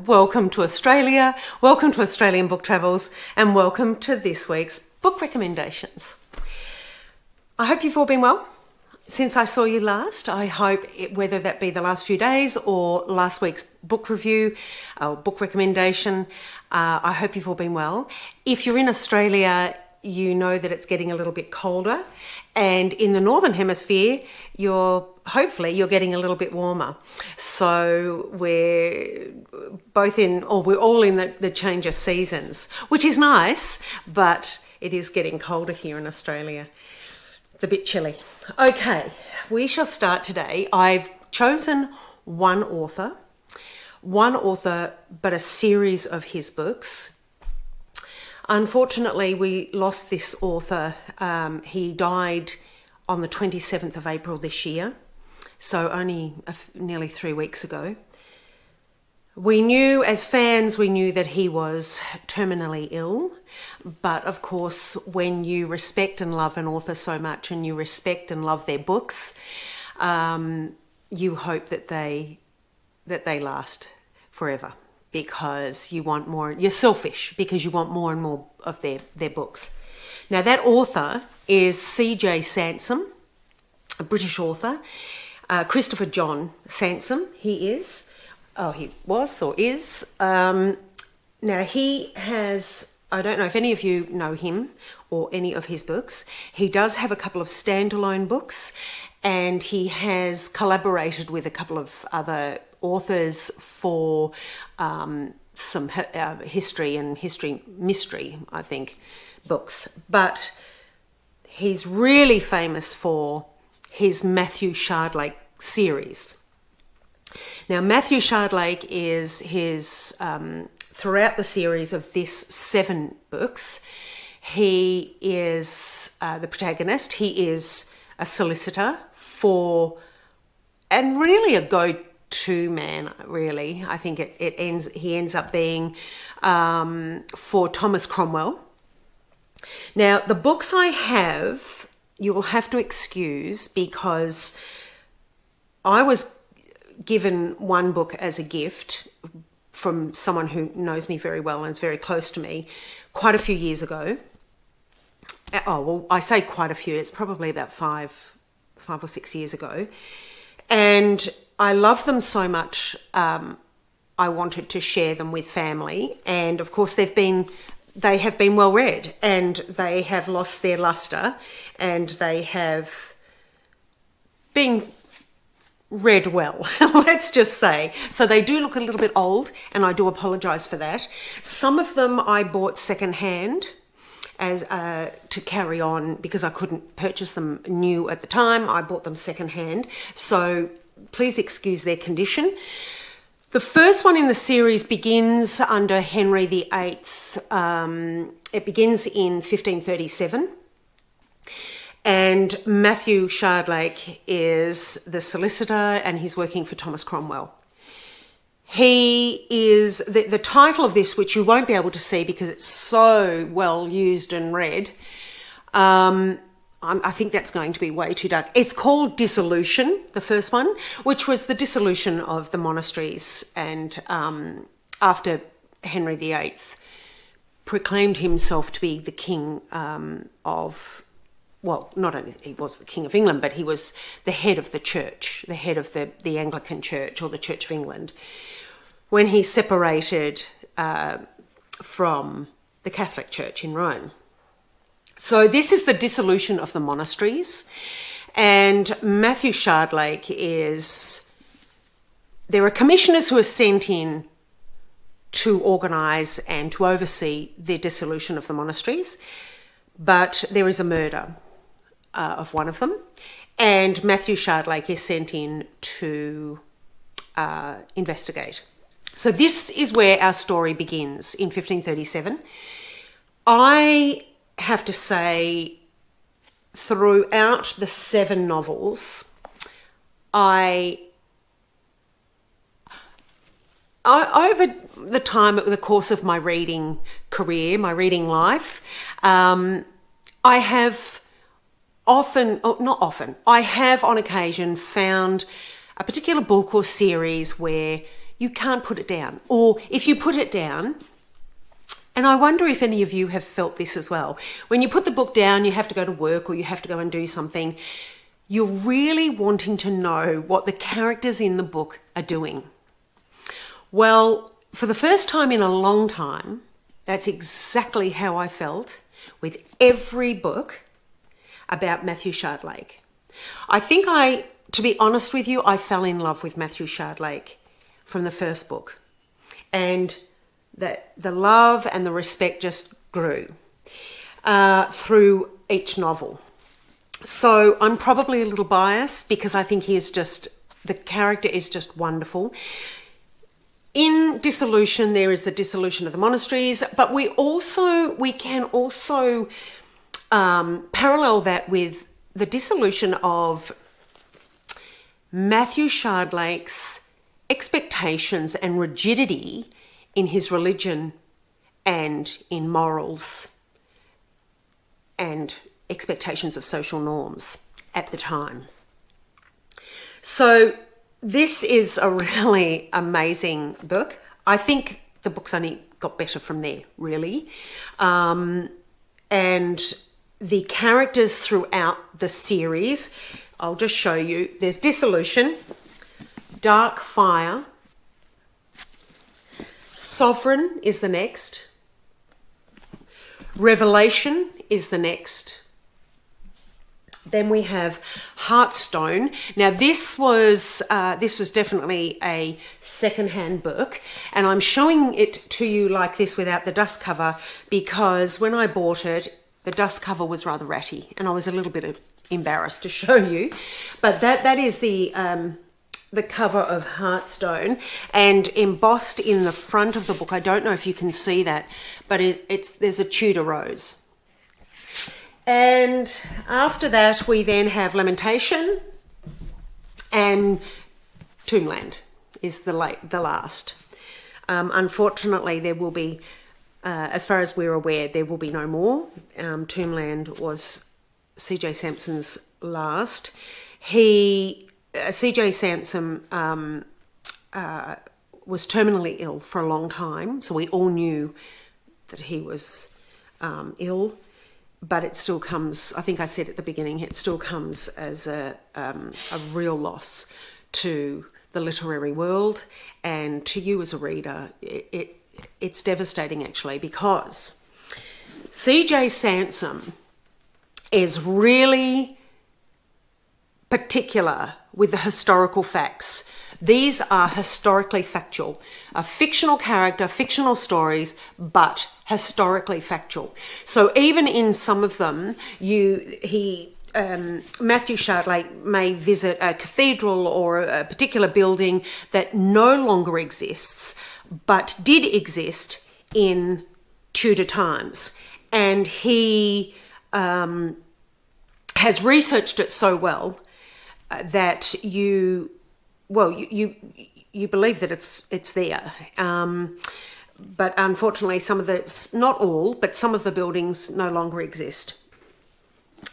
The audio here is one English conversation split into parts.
welcome to Australia, welcome to Australian Book Travels, and welcome to this week's book recommendations. I hope you've all been well since I saw you last. I hope, whether that be the last few days or last week's book review or book recommendation, I hope you've all been well. If you're in Australia, you know that it's getting a little bit colder, and in the Northern Hemisphere, hopefully you're getting a little bit warmer. So we're all in the change of seasons, which is nice, but it is getting colder here in Australia. It's a bit chilly. Okay, we shall start today. I've chosen one author, but a series of his books. Unfortunately, we lost this author. He died on the 27th of April this year, so only nearly 3 weeks ago. As fans, we knew that he was terminally ill, but of course, when you respect and love an author so much and you respect and love their books, you hope that they last forever. Because you want more, you're selfish because you want more and more of their books. Now that author is C.J. Sansom, a British author. Christopher John Sansom, he was or is. Now he has, I don't know if any of you know him or any of his books. He does have a couple of standalone books, and he has collaborated with a couple of other authors for some history and mystery, I think, books. But he's really famous for his Matthew Shardlake series. Now, Matthew Shardlake is his, throughout the series of this 7 books, he is the protagonist. He is a solicitor and really a go-to man, really. I think he ends up being for Thomas Cromwell. Now, the books I have, you'll have to excuse, because I was given one book as a gift from someone who knows me very well and is very close to me quite a few years ago. Oh, well, I say quite a few. It's probably about five or 6 years ago. And I love them so much, I wanted to share them with family. And of course, they have been well read, and they have lost their luster, and they have been read well, let's just say. So they do look a little bit old, and I do apologise for that. Some of them I bought secondhand as to carry on, because I couldn't purchase them new at the time. I bought them secondhand, so please excuse their condition. The first one in the series begins under Henry VIII. It begins in 1537, and Matthew Shardlake is the solicitor, and he's working for Thomas Cromwell. He is, the title of this, which you won't be able to see because it's so well used and read, I think that's going to be way too dark. It's called Dissolution, the first one, which was the dissolution of the monasteries, and after Henry VIII proclaimed himself to be the king not only he was the King of England, but he was the head of the church, the head of the Anglican Church, or the Church of England, when he separated from the Catholic Church in Rome. So this is the dissolution of the monasteries, and Matthew Shardlake there are commissioners who are sent in to organise and to oversee the dissolution of the monasteries, but there is a murder of one of them, and Matthew Shardlake is sent in to investigate. So this is where our story begins, in 1537. I have to say, throughout the 7 novels, over the course of my reading career, my reading life, I have I have on occasion found a particular book or series where you can't put it down. Or if you put it down, and I wonder if any of you have felt this as well. When you put the book down, you have to go to work or you have to go and do something. You're really wanting to know what the characters in the book are doing. Well, for the first time in a long time, that's exactly how I felt with every book about Matthew Shardlake. I think to be honest with you, I fell in love with Matthew Shardlake from the first book. And that the love and the respect just grew through each novel. So I'm probably a little biased because I think the character is just wonderful. In Dissolution, there is the dissolution of the monasteries, but we can also parallel that with the dissolution of Matthew Shardlake's expectations and rigidity in his religion and in morals and expectations of social norms at the time. So this is a really amazing book. I think the book's only got better from there, really. And the characters throughout the series, I'll just show you. There's Dissolution, Dark Fire, Sovereign is the next, Revelation is the next. Then we have Heartstone. Now this was definitely a second-hand book, and I'm showing it to you like this without the dust cover because when I bought it, the dust cover was rather ratty, and I was a little bit embarrassed to show you. But that is the cover of Heartstone, and embossed in the front of the book. I don't know if you can see that, but there's a Tudor rose. And after that, we then have Lamentation, and Tombland is the last. Unfortunately, there will be, as far as we're aware, there will be no more. Tombland was C.J. Sansom's last. C.J. Sansom was terminally ill for a long time, so we all knew that he was ill. But it still comes, I think I said at the beginning, it still comes as a real loss to the literary world and to you as a reader. It's devastating, actually, because C.J. Sansom is really particular with the historical facts. These are historically factual. A fictional character, fictional stories, but historically factual. So even in some of them, Matthew Shardlake may visit a cathedral or a particular building that no longer exists, but did exist in Tudor times. And he has researched it so well that you believe that it's there. But unfortunately, not all, but some of the buildings no longer exist.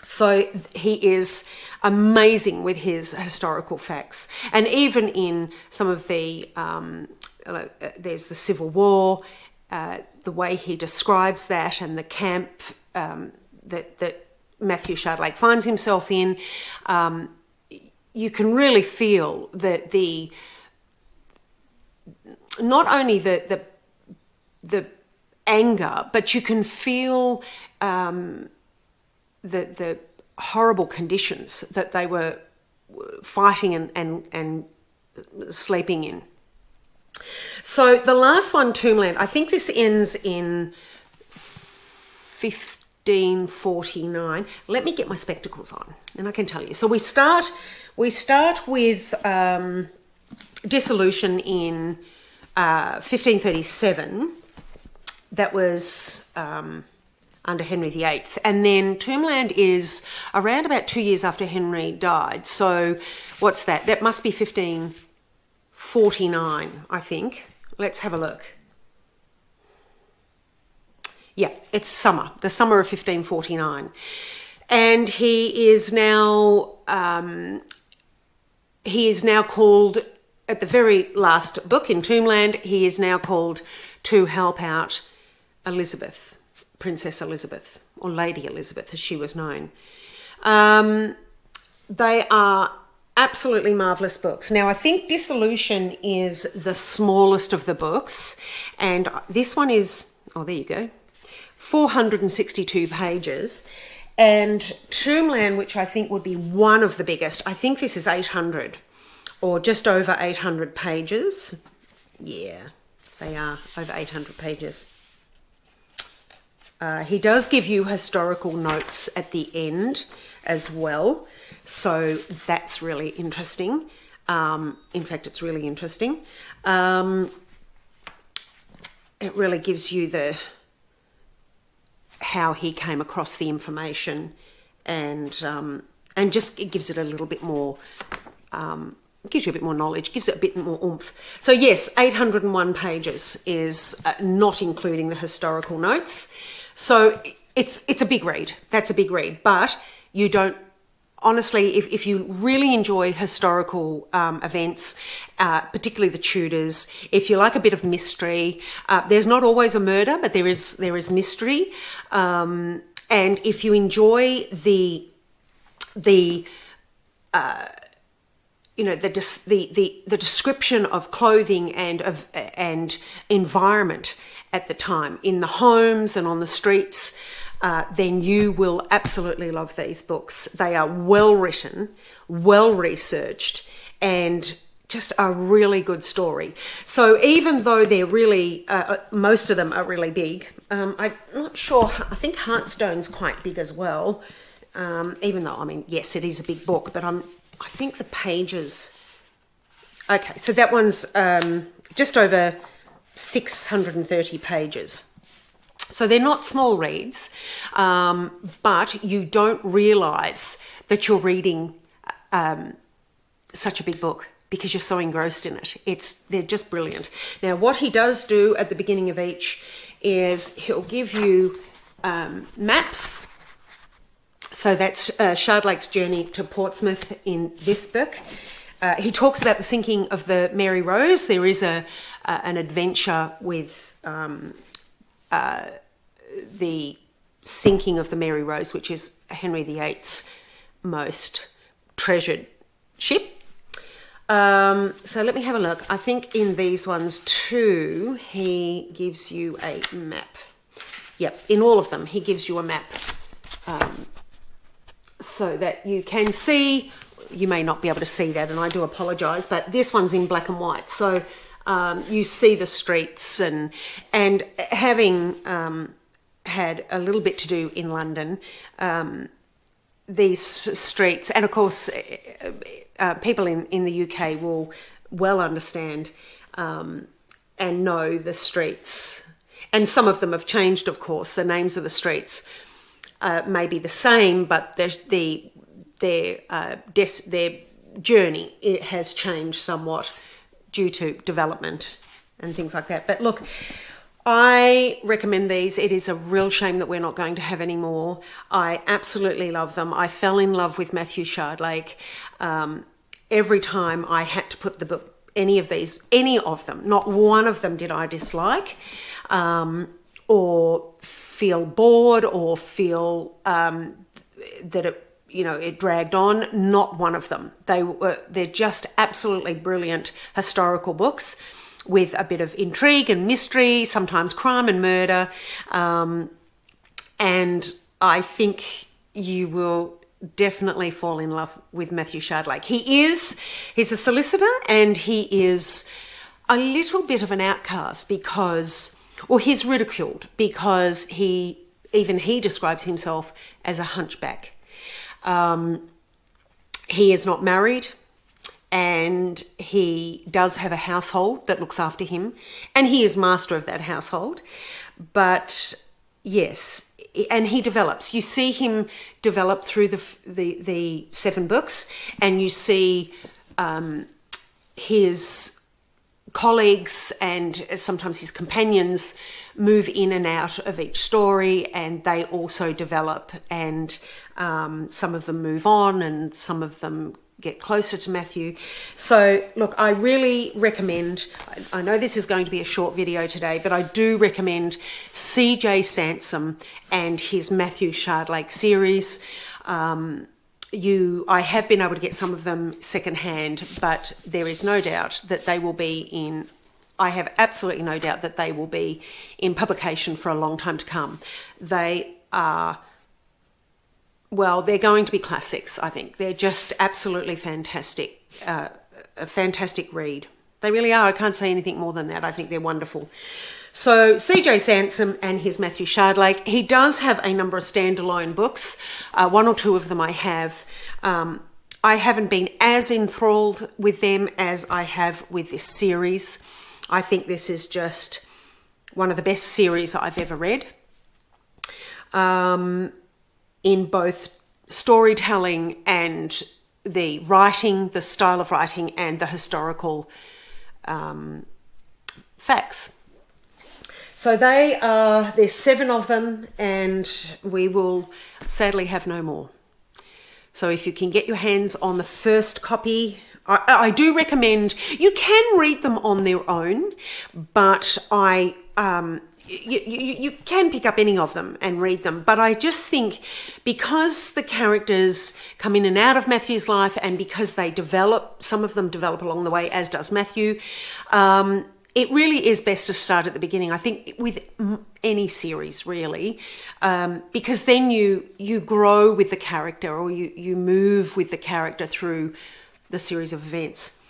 So he is amazing with his historical facts. And even in some of the, there's the Civil War, the way he describes that and the camp that Matthew Shardlake finds himself in, you can really feel that not only the anger, but you can feel the horrible conditions that they were fighting and sleeping in. So the last one, Tombland, I think this ends in 1549. Let me get my spectacles on and I can tell you. So we start with Dissolution in 1537. That was under Henry VIII. And then Tombland is around about 2 years after Henry died. So what's that? That must be 1549, I think. Let's have a look. Yeah, it's the summer of 1549. And he is now called at the very last book in Tombland, he is now called to help out Elizabeth, Princess Elizabeth, or Lady Elizabeth as she was known. They are absolutely marvellous books. Now, I think Dissolution is the smallest of the books, and this one is, oh, there you go, 462 pages. And Tombland, which I think would be one of the biggest, I think this is 800 or just over 800 pages. Yeah, they are over 800 pages. He does give you historical notes at the end as well. So that's really interesting. In fact, it's really interesting. It really gives you how he came across the information, and just it gives it a little bit more, gives you a bit more knowledge, gives it a bit more oomph. So yes, 801 pages is not including the historical notes. So it's a big read. That's a big read, but you don't. Honestly, if you really enjoy historical events, particularly the Tudors, if you like a bit of mystery, there's not always a murder, but there is mystery. And if you enjoy the description of clothing and environment at the time in the homes and on the streets, then you will absolutely love these books. They are well written, well researched, and just a really good story. So even though they're really, most of them are really big, I'm not sure, I think Heartstone's quite big as well, even though, I mean, yes, it is a big book, but I think the pages, okay, so that one's just over 630 pages. So they're not small reads, but you don't realise that you're reading such a big book because you're so engrossed in it. They're just brilliant. Now, what he does do at the beginning of each is he'll give you maps. So that's Shardlake's journey to Portsmouth in this book. He talks about the sinking of the Mary Rose. There is an adventure with the sinking of the Mary Rose, which is Henry VIII's most treasured ship. So let me have a look. I think in these ones too, he gives you a map. Yep, in all of them, he gives you a map so that you can see. You may not be able to see that, and I do apologise, but this one's in black and white. So you see the streets, and having had a little bit to do in London, these streets, and of course people in the UK will well understand and know the streets, and some of them have changed, of course. The names of the streets may be the same, but their journey, it has changed somewhat due to development and things like that. But look, I recommend these. It is a real shame that we're not going to have any more. I absolutely love them. I fell in love with Matthew Shardlake. Every time I had to put the book, any of them, not one of them did I dislike or feel bored or feel that it dragged on. Not one of them. They're just absolutely brilliant historical books with a bit of intrigue and mystery, sometimes crime and murder. And I think you will definitely fall in love with Matthew Shardlake. He's a solicitor, and he is a little bit of an outcast he's ridiculed because he describes himself as a hunchback. He is not married, and he does have a household that looks after him, and he is master of that household. But yes, and he develops. You see him develop through the 7 books, and you see his colleagues and sometimes his companions move in and out of each story, and they also develop, and some of them move on and some of them get closer to Matthew. So look, I really recommend, I know this is going to be a short video today, but I do recommend C.J. Sansom and his Matthew Shardlake series. I have been able to get some of them secondhand, but there is no doubt that they will be in, I have absolutely no doubt that they will be in publication for a long time to come. They are, well, they're going to be classics, I think. They're just absolutely fantastic, a fantastic read. They really are. I can't say anything more than that. I think they're wonderful. So C.J. Sansom and his Matthew Shardlake, he does have a number of standalone books. One or two of them I have. I haven't been as enthralled with them as I have with this series. I think this is just one of the best series I've ever read. In both storytelling and the writing, the style of writing, and the historical facts. So there's 7 of them, and we will sadly have no more. So if you can get your hands on the first copy, I do recommend, you can read them on their own, but you can pick up any of them and read them. But I just think because the characters come in and out of Matthew's life, and because they develop, some of them develop along the way, as does Matthew, it really is best to start at the beginning, I think, with any series, really, because then you grow with the character, or you move with the character through the series of events.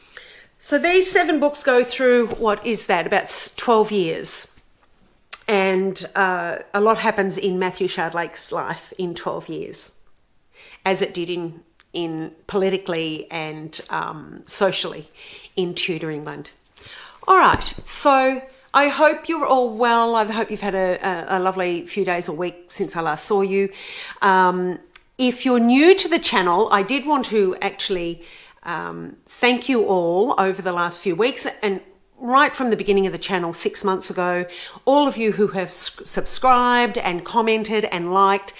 So these 7 books go through, what is that, about 12 years. And a lot happens in Matthew Shardlake's life in 12 years, as it did in politically and socially in Tudor England. All right, so I hope you're all well. I hope you've had a lovely few days or week since I last saw you. If you're new to the channel, I did want to actually thank you all over the last few weeks, and right from the beginning of the channel 6 months ago, all of you who have subscribed and commented and liked,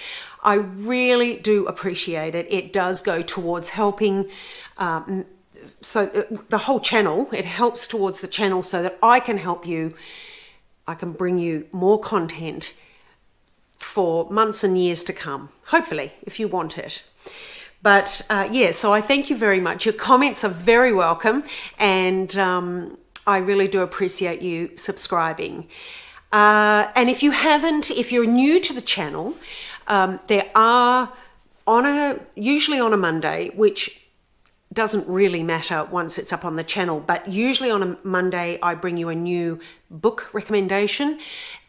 I really do appreciate it. It does go towards helping, so the whole channel, it helps towards the channel so that I can help you, I can bring you more content for months and years to come, hopefully, if you want it. But yeah, so I thank you very much. Your comments are very welcome, and I really do appreciate you subscribing. And if you're new to the channel, there are usually on a Monday, which doesn't really matter once it's up on the channel, but usually on a Monday I bring you a new book recommendation,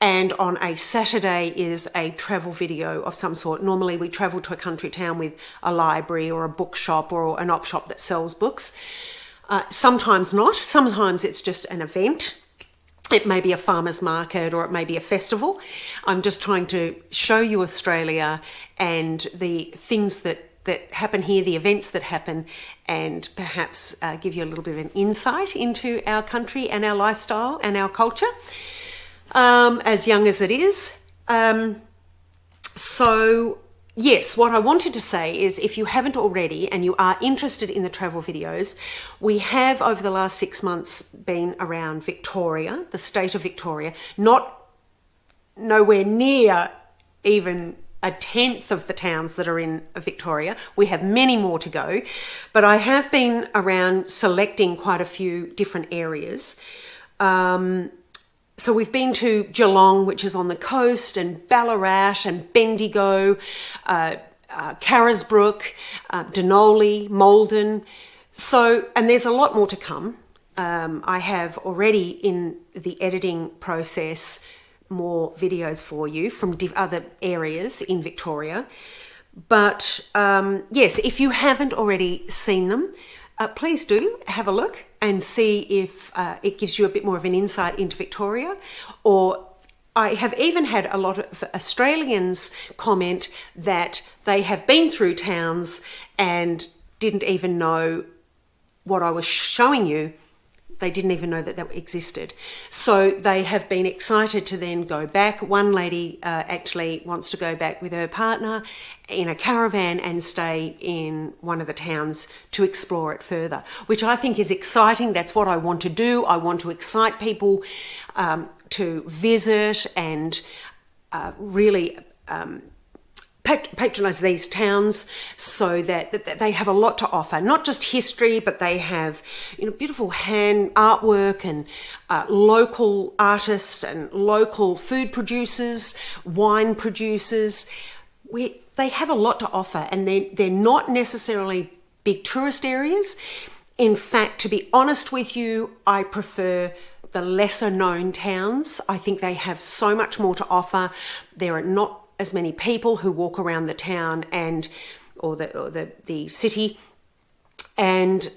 and on a Saturday is a travel video of some sort. Normally we travel to a country town with a library or a bookshop or an op shop that sells books. Sometimes not. Sometimes it's just an event. It may be a farmer's market, or it may be a festival. I'm just trying to show you Australia and the things that happen here, the events that happen, and perhaps give you a little bit of an insight into our country and our lifestyle and our culture, as young as it is. So yes, what I wanted to say is, if you haven't already and you are interested in the travel videos, we have over the last 6 months been around Victoria, the state of Victoria, nowhere near even a 1/10 of the towns that are in Victoria. We have many more to go, but I have been around selecting quite a few different areas. So we've been to Geelong, which is on the coast, and Ballarat and Bendigo, Carisbrook, Denali, Malden. So, and there's a lot more to come. I have already in the editing process more videos for you from other areas in Victoria. But yes, if you haven't already seen them, please do have a look and see if it gives you a bit more of an insight into Victoria. Or I have even had a lot of Australians comment that they have been through towns and didn't even know what I was showing you They didn't even know that that existed. So they have been excited to then go back. One lady actually wants to go back with her partner in a caravan and stay in one of the towns to explore it further, which I think is exciting. That's what I want to do. I want to excite people to visit and really patronise these towns, so that they have a lot to offer. Not just history, but they have, beautiful hand artwork and local artists and local food producers, wine producers. They have a lot to offer, and they're not necessarily big tourist areas. In fact, to be honest with you, I prefer the lesser known towns. I think they have so much more to offer. There are not as many people who walk around the town or the city, and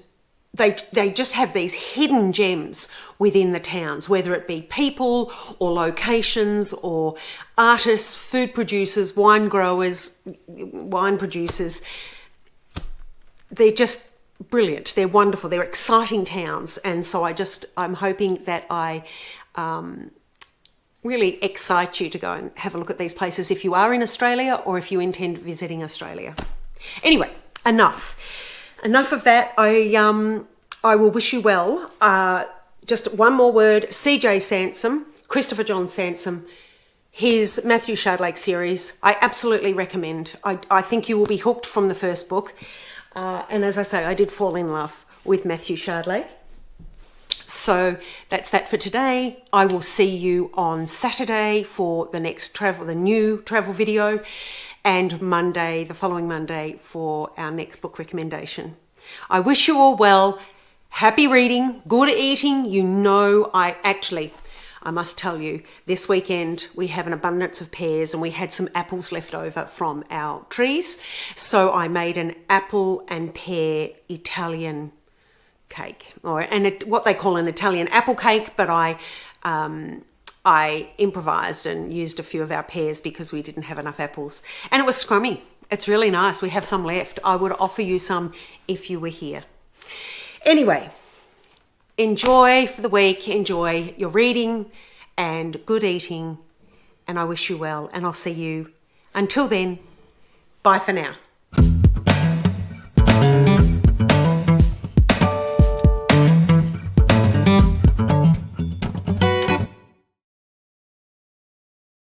they just have these hidden gems within the towns, whether it be people or locations or artists, food producers, wine growers, wine producers. They're just brilliant. They're wonderful. They're exciting towns, and so I'm hoping that I really excite you to go and have a look at these places if you are in Australia or if you intend visiting Australia. Anyway, enough of that. I will wish you well. Just one more word. C.J. Sansom, Christopher John Sansom, his Matthew Shardlake series, I absolutely recommend. I think you will be hooked from the first book. And as I say, I did fall in love with Matthew Shardlake. So that's that for today. I will see you on Saturday for the new travel video, and the following Monday for our next book recommendation. I wish you all well, happy reading, good eating. I must tell you, this weekend we have an abundance of pears and we had some apples left over from our trees. So I made an apple and pear Italian cake, what they call an Italian apple cake, but I improvised and used a few of our pears because we didn't have enough apples, and it was scrummy. It's really nice. We have some left. I would offer you some if you were here. Anyway, enjoy for the week, enjoy your reading and good eating, and I wish you well, and I'll see you. Until then, bye for now.